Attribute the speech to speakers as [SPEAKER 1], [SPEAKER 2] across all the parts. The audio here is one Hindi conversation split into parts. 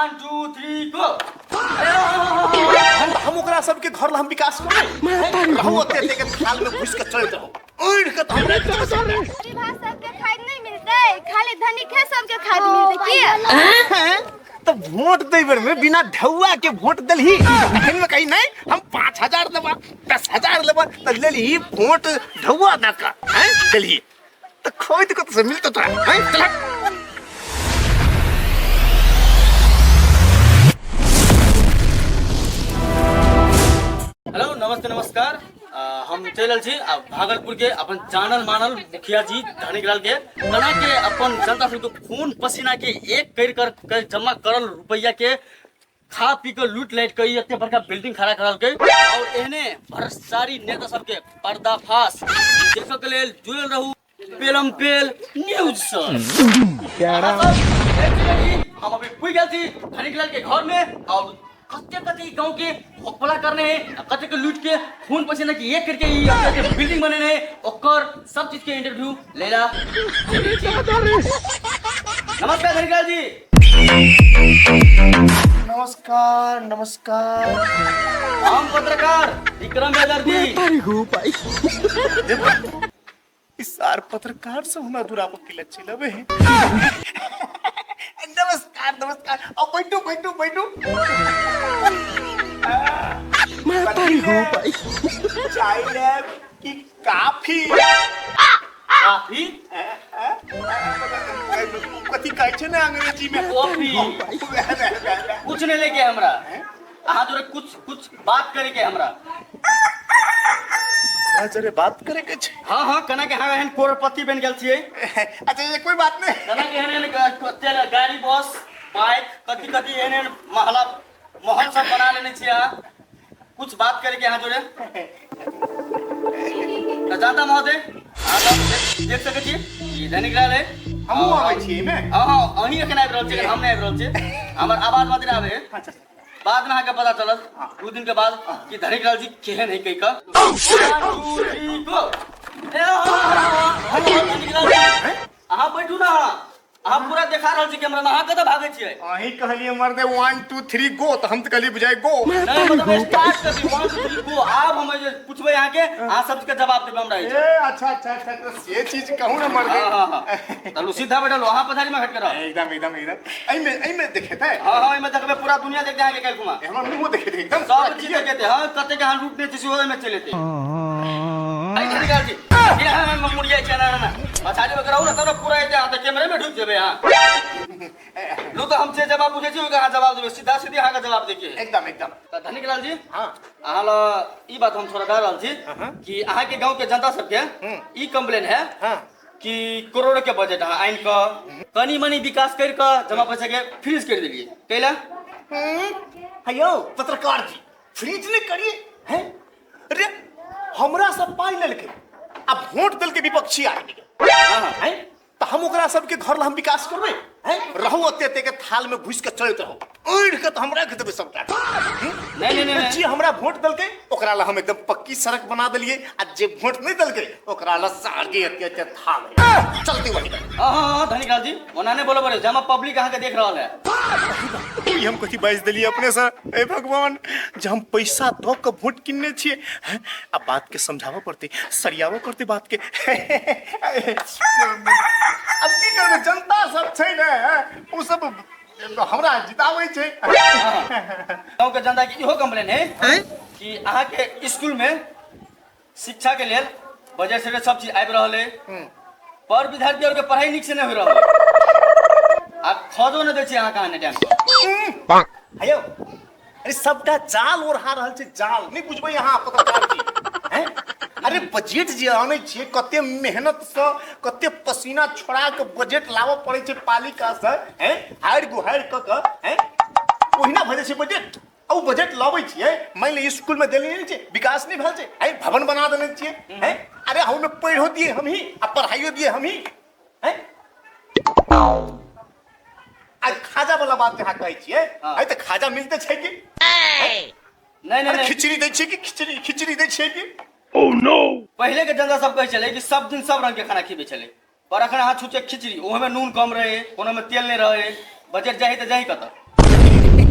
[SPEAKER 1] 1 2 3 गो।
[SPEAKER 2] हम ओकरा सबके घर ला हम विकास करबै रहू ओते के थाल में घुस के चलत रहो ओढ़ के तो हमरा
[SPEAKER 3] गरीब सबके खाद नहीं मिलते, खाली धनिक है सबके खाद मिलते की?
[SPEAKER 2] तो वोट देबर में बिना ढौआ के वोट दलही लेकिन में कहीं नहीं हम 5000 लेबा 10000 लेबा तो लेली वोट ढौआ ना का हैं दलही तो खोद को तो मिलतो तो हैं चला।
[SPEAKER 1] हेलो नमस्ते नमस्कार। हम चल छी भागलपुर के अपन जानल मानल मुखिया जी धनीलाल के कना के अपन जनता सब के खून पसीना के एक कर जमा करल रुपया के खा पी के लूट लाट के इतने बड़का बिल्डिंग खड़ा करल के और एहने भ्रष्टाचारी नेता सब के पर्दाफाश देखो के लेल जुड़ल रहू पेलम पेल न्यूज सर। हम अभी पुई गेल छी धनीलाल के घर में और कते गांव के होकला करने हैं कते के लूट के खून पसीना की एक करके ये बिल्डिंग बने हैं ओकर सब चीज के इंटरव्यू लेला। नमस्कार धनीलाल जी।
[SPEAKER 2] नमस्कार नमस्कार
[SPEAKER 1] हम पत्रकार विक्रम बेदर्दी।
[SPEAKER 2] इस सार पत्रकार से हमरा दूरा पर किलत छिलबे नमस्कार नमस्कार अब बैठो बैठो बैठो चाय लेब कि काफी
[SPEAKER 1] काफी
[SPEAKER 2] कथी कहै छै ना अंग्रेजी में
[SPEAKER 1] कॉफी कुछ नहीं लेके हमरा अहाँ जोरे कुछ बात करे के हमरा
[SPEAKER 2] जरे बात करे के छै।
[SPEAKER 1] हाँ हाँ कना के हाँ करोड़पति बन गेल छियै।
[SPEAKER 2] अच्छा ये कोई बात नहीं
[SPEAKER 1] कना के एहन गाड़ी बस बाइक कथी एहन महल सब बना लेने छियै अहाँ कुछ बात करे के अहाँ जोरे जानता महोदय अहाँ देख सकै छी ई धनीलाल है
[SPEAKER 2] हमहू आबै छी एमे।
[SPEAKER 1] हाँ हाँ अहीं एखन आबि रहल छियै हम नहीं आबि रहल छियै हमर आवाज मात्र आबे
[SPEAKER 2] अच्छा
[SPEAKER 1] बाद में आके पता चलत 2 दिन के बाद कि धनीलाल जी केहन है कई का। 1 2 3 गो। अहाँ बैठू ना अहाँ पूरा देखा रहल छी कैमरा में अहाँ कतऽ भागै छियै?
[SPEAKER 2] अहीं कहलिए मर्दे 1 2 3 गो तो हम तो कहलिए बुझाई गो
[SPEAKER 1] नहीं मतलब स्टार्ट कर दी 1 2 3 गो आब हम जे पूछबै अहाँ के अहाँ सब के जवाब देबै हमरा
[SPEAKER 2] ए अच्छा अच्छा अच्छा तो ये चीज कहूं ना मर्दे।
[SPEAKER 1] हां हां चलू सीधा बैठल वहां पथारी में हट के रहो
[SPEAKER 2] एकदम एकदम एकदम एई में देखेते
[SPEAKER 1] हां हां एमे देखबे पूरा दुनिया देख के आके कल घुमा
[SPEAKER 2] हमर मुंह देखे एकदम
[SPEAKER 1] सब चीज देखे हां कते के हां लूटने छी ओए में चले थे आई धनीलाल जी ये हम मुड़िया चना ना पछाड़ी में कराऊ ना तब पूरा एते हां कैमरे में ढुक जेबे हां लो तो हमसे जवाब पूछे छी ओका जवाब देबे सीधा सीधी हां का जवाब देके
[SPEAKER 2] एकदम एकदम
[SPEAKER 1] तो धनीलाल जी
[SPEAKER 2] हां
[SPEAKER 1] अहाँ ला ई बात हम थोड़ा कह रहल छी कि अहाँ के गांव के जनता सब के ई कंप्लेन है
[SPEAKER 2] हां
[SPEAKER 1] कि करोड़ के बजट अहाँ आइन का कनी मनी विकास कर का जमा पैसा के फ्रीज कर दिलिए कैला
[SPEAKER 2] हेयो पत्रकार जी फ्रीज नहीं करिए हैं अरे हमरा सब पाई लेलके अब वोट दल के विपक्षी आ गेल हैं तो हम ओकरा सबके घर ला हम विकास करबै हैं रहू ओते के थाल में घुस के चलत रहो ओढ़ के तो हमरा के देबै सबटा
[SPEAKER 1] नहीं
[SPEAKER 2] जी हमरा वोट दलके ओकरा ला हम एकदम पक्की सड़क बना देलिए आ जे वोट नहीं दलके ओकरा ला सागे एते थाल चलती वही
[SPEAKER 1] हां धनीलाल जी ओना ने बोलो बरे जमा पब्लिक अहाँ के देख रहल है
[SPEAKER 2] हम कथी बाइज देलिए अपने से ए भगवान जे हम पैसा दो के वोट किनने छिए अब बात के समझावा पड़ते सरियावा पड़ते बात के अब की करबे जनता सब छै ने उ सब हमरा जिताबै छै।
[SPEAKER 1] गांव के जनता की इहो कंप्लेन है कि अहाँ के स्कूल में शिक्षा के लेल बजट से सब चीज आबि रहल है पर विद्यार्थी और के पढ़ाई निक से नहीं हो रहल आ खदो न दै छी अहाँ कहाँ ने टाइम पर
[SPEAKER 2] हेयो अरे सबटा जाल ओढ़ा रहल छै जाल नहीं बुझबै यहाँ पत्रकार जी हैं अरे बजट जे आनै छियै कते मेहनत से कते पसीना छोड़ा के बजट लाबऽ पड़ै छै पालिका से हैं हारि गुहारि क हैं ओहिना भजे छै बजट औ बजट लाबै छियै मान ले स्कूल में देले नहीं छै विकास नहीं भेल छै हैं भवन बना देने छियै हैं अरे हम में पढ़ो दिए हम ही आ पढ़ाइयो दिए हम ही हैं आज खाजा वाला बात यहाँ कहै छियै आई त खाजा मिलते छै कि
[SPEAKER 1] नहीं
[SPEAKER 2] खिचड़ी दै छियै कि खिचड़ी दै छियै कि
[SPEAKER 1] ओह नो पहले के जनता सब कहै छले कि सब दिन सब रंग के खाना खिबै छले पर अखन अहाँ छुचे खिचड़ी ओहे में नून कम रहे कोनो में तेल नहीं रहे बजट जाही त जाही कत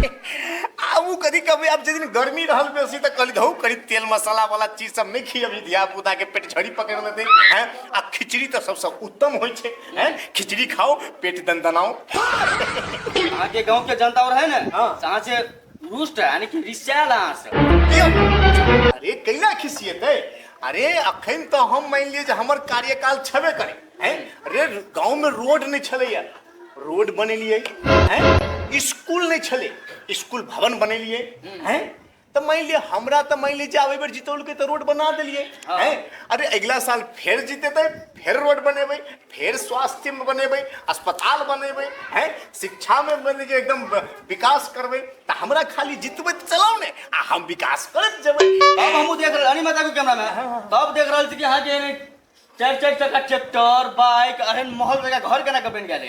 [SPEAKER 2] आबू कभी कभी अब जिस दिन गर्मी रहल बेसी त कली धौ करी तेल मसाला वाला चीज सब नहीं खियबी धिया पुता के पेट झड़ी पकड़ लेते हैं। आ खिचड़ी तो सबसे उत्तम होय छे हैं। खिचड़ी खाओ पेट दंदनाओ।
[SPEAKER 1] यहाँ के गांव के जनता और है ना जहाँ से रुष्ट है यानी कि रिसाला से
[SPEAKER 2] अरे कैला खिसियते। अरे अखन तो हम मान लिए जे हमर कार्यकाल छबे करे हैं। अरे गांव में रोड नहीं छलैया रोड बनेलिए हैं। स्कूल नहीं छले स्कूल भवन बनेलिए हैं। तो मान लिया हमरा तो मान लीजिए आवे बेर जीतौल के तो रोड बना दिलिए हैं। अरे अगला साल फिर जीतेते फिर रोड बनेबे फिर स्वास्थ्य में बनेबे अस्पताल बनेबे हैं। शिक्षा में मान लीजिए एकदम विकास करबे तो हमरा खाली जीतबे तो चलाओ ने आ हम विकास करत जेबे।
[SPEAKER 1] तब हम देख रहे अनिमा को कैमरा में तब देख रहे थे कि यहाँ के चार चक्का ट्रैक्टर बाइक अरे महल जगह घर केना के बन गेले।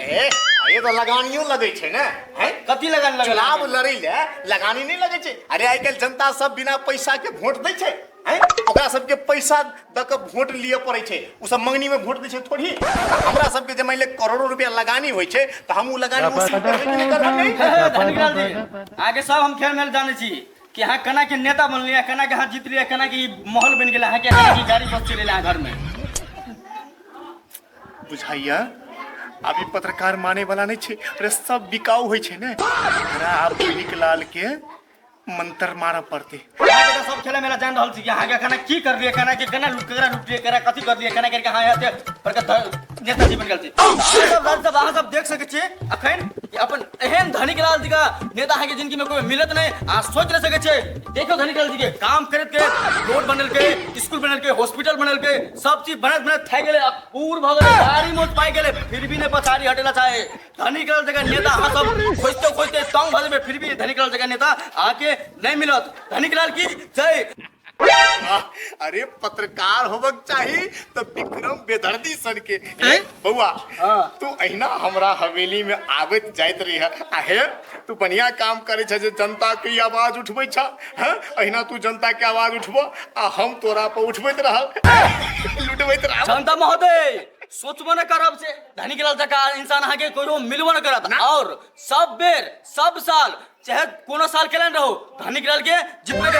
[SPEAKER 2] ये तो लगानियो लगे छे ना हैं।
[SPEAKER 1] कथी लगान लगे
[SPEAKER 2] चुनाव लड़ै ले लगानी नहीं लगे छे। अरे आइ काल्हि जनता सब बिना पैसा के वोट दै छे हैं। ओकरा सबके पैसा द के वोट लिए पड़े छे उ सब मंगनी में वोट दै छे थोड़ी। हमरा सबके जे मान ले करोड़ों रुपया लगानी होय छे त हम उ लगानी वसूल करबे नहीं करबे नहीं।
[SPEAKER 1] धनिकलाल जी आगे सब हम खेल मेल जाने छी कि यहाँ कना के नेता बन लिया कना के हाथ जीत लिया कना के महल बन गेला के गाड़ी बस चले घर में
[SPEAKER 2] बुझाइया। अभी पत्रकार माने वाला नहीं छे। अरे सब बिकाऊ होय छे ने। अरे आप धनिकलाल के मंत्र मारा पड़ते।
[SPEAKER 1] यहाँ के सब खेला मेरा जान रहल छी कि यहाँ के कना की कर लिए कना के कना लुट लिए करा कथी कर लिए कना करके हाँ यहाँ पर नेता जी बन गेल छी। सब अहाँ सब देख सके छी अखन कि अपन एहन धनिकलाल जी का नेता है के जिंदगी में कोई मिलत नहीं आ सोच न सके छे। देखो धनिकलाल जी के काम करत के रोड बनल के स्कूल बनल के हॉस्पिटल बनल के सब चीज बनत थाई गेले पूर भ गेले गाड़ी मोट पाई गेले फिर भी ने पछाड़ी हटेला चाहे धनिकलाल जी का नेता हाँ सब खोजते तंग भले में फिर भी धनिकलाल जी का नेता आके नहीं मिलत। धनिकलाल की जय।
[SPEAKER 2] अरे पत्रकार होबक चाहिए तो विक्रम बेदर्दी सन के बउआ तू अहिना हमरा हवेली में आवत जाइत रही आहे। तू बढ़िया काम करे छे जे जनता की आवाज उठबै छ हैं। अहिना तू जनता के आवाज उठबो आ हम तोरा पर उठबैत रहल लुटबैत रहल।
[SPEAKER 1] जनता महोदय सोचबो न करब से धनिकलाल जका इंसान आगे कोई मिलबो न करत और सब बेर सब साल चाहे कोनो साल केलन रहो धनिकलाल के जितने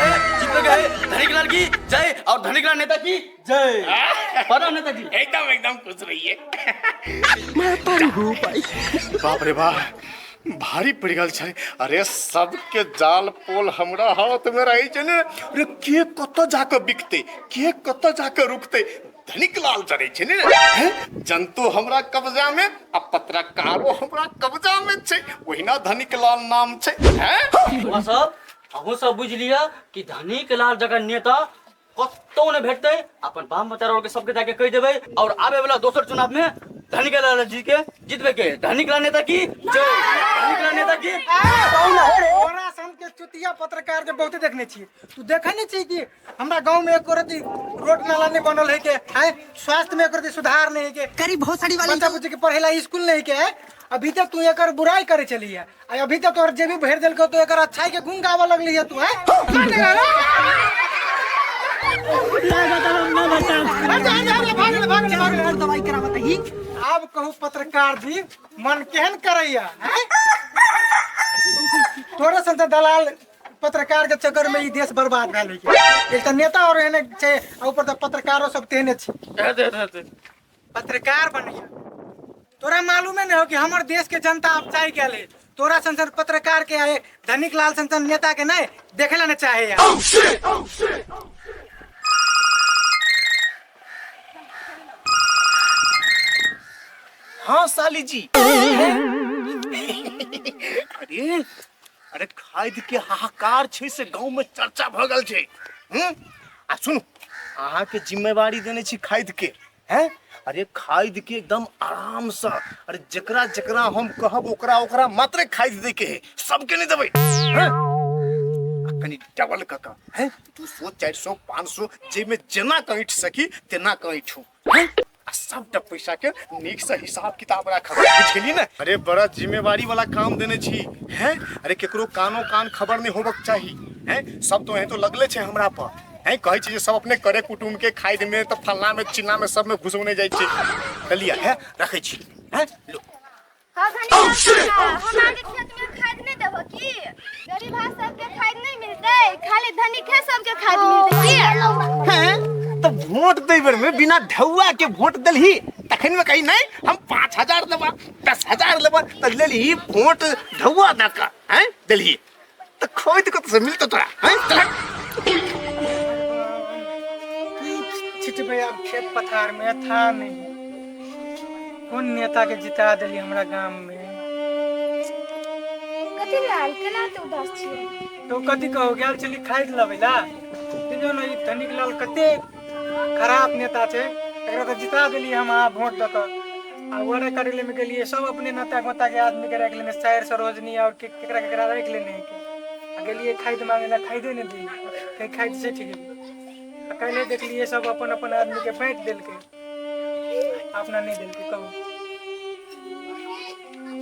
[SPEAKER 1] गए धनिकलाल की जय और धनिकलाल नेता की जय। प्रणाम नेता जी।
[SPEAKER 2] एकदम खुश रहिए। बाप रे बाप भारी पड़ गल छे। अरे सबके जाल पोल हमरा हाथ में रही छे ने। अरे के कत जाके बिकते के कत जाके रुकते धनिकलाल जरे छे ने। जंतु हमरा कब्जा में आ पत्रकारो हमरा कब्जा में छे ओहिना धनिकलाल नाम छे हैं।
[SPEAKER 1] सब अहू सब बुझ लिया कि धनिकलाल जगह नेता कतौ न भेटते अपन बाम बचारो के सबके जाके कह देबे और आवे वाला दोसर चुनाव में धनिकलाल जी के जितबे के धनिकलाल नेता की जय। धनिकलाल नेता की
[SPEAKER 4] ओरा सन के चुतिया पत्रकार के बहुते देखने छी। तू देखे नहीं छी कि हमरा गांव में एक रति रोड नाला नहीं बनल है के है स्वास्थ्य में एक रति सुधार नहीं है के करी बहुत सारी वाली बच्चा बुच्चे के पढ़ेला स्कूल नहीं के है। अभी तक तू एकर बुराई करे चली है अभी तक तोर जे भी भेर देल को तो एकर अच्छाई के गुण गावे लगली है तू है।
[SPEAKER 5] दवाई करा बताही।
[SPEAKER 4] अब कहू पत्रकार जी मन केहन करैया है। थोड़ा सा दलाल पत्रकार के चक्कर में ई देश बर्बाद भेल है। एक त नेता और एने छे ऊपर त पत्रकारो सब तेने छी। पत्रकार बनिया तोरा मालूम नहीं हो कि हमर देश के जनता अब चाहे गेले तोरा संसन पत्रकार के आए धनिकलाल संसन नेता के नहीं देखेला न चाहे यार।
[SPEAKER 2] हाँ साली जी। अरे खाद के हाहाकार छे से गांव में चर्चा भ गल छे। आ सुन अहाँ के जिम्मेवारी देने छी खाद के हैं। अरे खाद के एकदम आराम से अरे जकरा जकरा हम कहब ओकरा ओकरा मात्र खाद दे के है सबके नहीं देबै हैं। कनी डबल कका हैं 200 400 500 जे में जेना कइट सकी तेना कइठू हैं। सबटा पैसा के नीक से हिसाब किताब रखब बुझली ना। अरे बड़ा जिम्मेवारी वाला काम देने छी हैं। अरे केकरो कानो कान खबर नहीं होबक चाहिए हैं। सब तो है तो लगले छे हमरा पर हैं कहै छी सब अपने करे कुटुम के खाद में तो फलना में चिन्ना में सब में घुसौने जाय छी कलिया है रखे छी हैं। लो
[SPEAKER 3] हां धनिकलाल हम आगे खेत में खाद नहीं देबो की खाली धनिक है सबके खाद मिलते की
[SPEAKER 2] हैं तो वोट देवर में बिना ढौआ के वोट दलही तखन में कही नहीं हम 5,000 देबा 10,000 लेबा त लेली वोट ढौआ दका हैं दलही तो खोद को तो मिलतो तोरा हैं चल
[SPEAKER 4] छिटबे अब खेत पथार में था नहीं कौन नेता के जिता दिली हमरा गांव में
[SPEAKER 3] कथि लाल केना तो उदास छियै
[SPEAKER 4] तो कथी कहो गेल चली खाइ लबैला ते जो न धनिक लाल कते खराब नेता छे एकरा तो जिता दिली हम आ वोट दक आ वरे करेले में गेलिए सब अपने नेता गोता के आदमी के रख लेने शायर सरोजनी और केकरा रख लेने के आ गेलिए खाइ मांगेला खाइ दे ने दी कहीं खाइ से ठीक अकेले देख लिए सब अपन अपन आदमी के बांट देल के अपना नहीं देल के कहू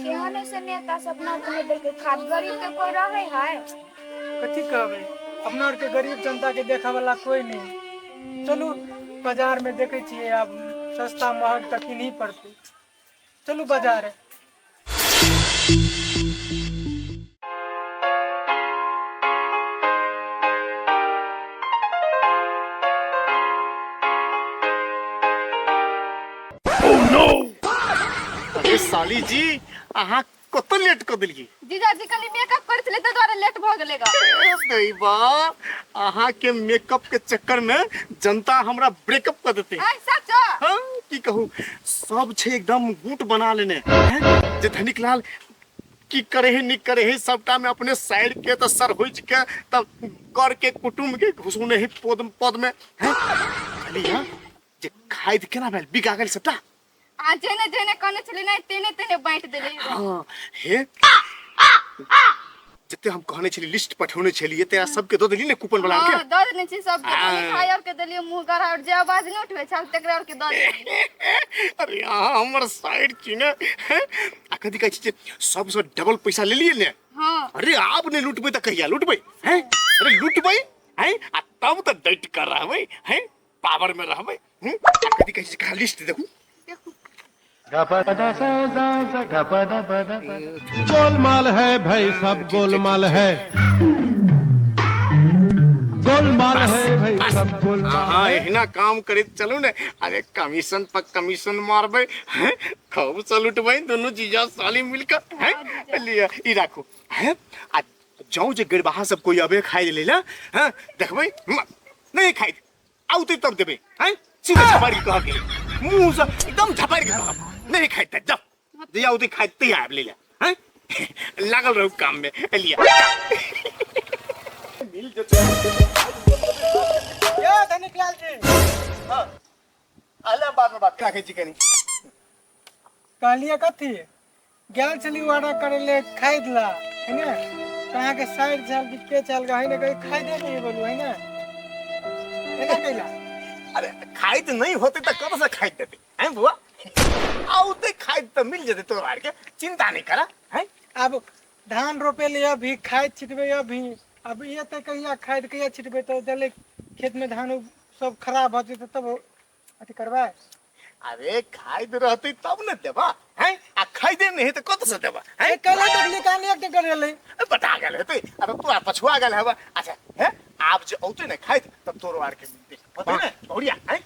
[SPEAKER 3] केहन से नेता सब ना अपने देल के खाद गरीब के कोई रहे है
[SPEAKER 4] कथी कहबे अपना और के गरीब जनता के देखा वाला कोई नहीं चलू बाजार में देखे छिए अब सस्ता महंग तक ही नहीं पड़ते चलू बाजार है
[SPEAKER 2] अरे साली जी अहाँ कत लेट कर दिलिए
[SPEAKER 3] जीजाजी कली मेकअप करथले त द्वारा लेट भ गेलेगा
[SPEAKER 2] नहीं बा अहाँ के मेकअप के चक्कर में जनता हमरा ब्रेकअप कर देते
[SPEAKER 3] आई सच
[SPEAKER 2] हाँ की कहूँ सब छे एकदम गुट बना लेने हैं जे धनिक लाल की करे है निक करे है सबटा में अपने साइड के तो सर होइच के तब कर के कुटुंब के घुसुने है पद में हैं खाली जे खाइद केना भेल बिका गेल सबटा
[SPEAKER 3] आ जेने जेने कने छले नै तेने तेने बांट देले
[SPEAKER 2] हाँ हे जते हम कहने छली लिस्ट पठौने छलिए तेरा सबके दो दिली ने कूपन वाला के
[SPEAKER 3] हां द देने छी सबके मिठाई और के देलिए मुंह गरा और जे आवाज न उठवे छ तकरा और के द देलिए
[SPEAKER 2] अरे यहाँ हमर साइड की ने आ कथी कहै छी सब से डबल पैसा ले लिए ने
[SPEAKER 3] हां
[SPEAKER 2] अरे आप ने लूटबे त कहिया लूटबे हैं अरे लूटबे हैं आ तब त डट कर रहबे हैं पावर में रहबे कथी कहै छी लिस्ट देखू
[SPEAKER 5] गोलमाल है भाई सब गोलमाल है गोलमाल है भाई सब गोलमाल
[SPEAKER 2] हाँ एहिना काम करे चलू ने अरे कमीशन पर कमीशन मारबे हैं खूब से लूटबे दोनों जीजा साली मिलकर हैं लिया ई राखो हैं आ जाऊ जे गरबाहा सब कोई अबे खाइ ले ना हैं देखबे नहीं खाइ आउते तब देबे हैं सीधे झपाड़ी कह के मुंह से एकदम झपाड़ी के नहीं खाइते जब दिया उदी खाइते ही आप ले ले हैं लागल रहू काम में लिया मिल जते
[SPEAKER 4] ये धनिक लाल जी
[SPEAKER 2] हां आला बाद में बात काहे जी कनी
[SPEAKER 4] कहलिए कथी गेल चली वाड़ा करेले खाइ दिला है ना कहां के साइड चल के चल गए ने कहीं खाइ दे नहीं बोलू है ना एना कैला
[SPEAKER 2] अरे खाई तो नहीं होते तो कब से खाई देते हैं बुआ आउते खाई तो मिल जाते तो के चिंता नहीं करा हैं
[SPEAKER 4] अब धान रोपे ले अभी खाद छिटबे अभी अब ये तो कहिया खाद कहिया छिटबे तो दले खेत में धान सब खराब होते तो तब अथी करबा
[SPEAKER 2] अरे खाई तो रहते तब न देबा हैं आ खाई दे नहीं तो कत से देबा हैं
[SPEAKER 4] कला तकली कान एक कर ले
[SPEAKER 2] बता गेल हेते अरे तू पछुआ गेल हवा अच्छा है आप जो औते न खाई तब तोरो आर के मिलते पता है बढ़िया हैं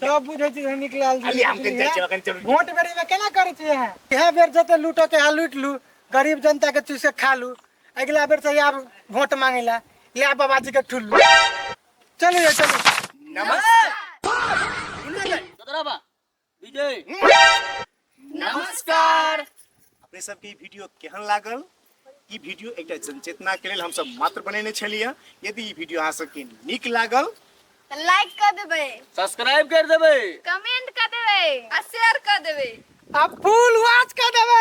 [SPEAKER 4] सब बुझे छी धनिक लाल जी
[SPEAKER 2] अली हम के चल
[SPEAKER 4] वोट बेरी में केना करे छी यहां बेर जते लूटो के लूट लू गरीब जनता के चूस के खा लू अगला बेर से आप वोट मांगेला ले बाबाजी के ठुल्लू चलो ये चलो
[SPEAKER 1] नमस्कार विजय
[SPEAKER 2] नमस्कार अपने सबके वीडियो केहन लागल ई वीडियो एकटा जनचेतना के लेल हम सब मात्र बनेने छलिए यदि ई वीडियो अहाँ सबके नीक लागल
[SPEAKER 3] तो लाइक कर देबे
[SPEAKER 1] सब्सक्राइब कर देबे
[SPEAKER 3] कमेंट कर देबे आ शेयर कर देबे
[SPEAKER 4] अब फुल वॉच कर देबे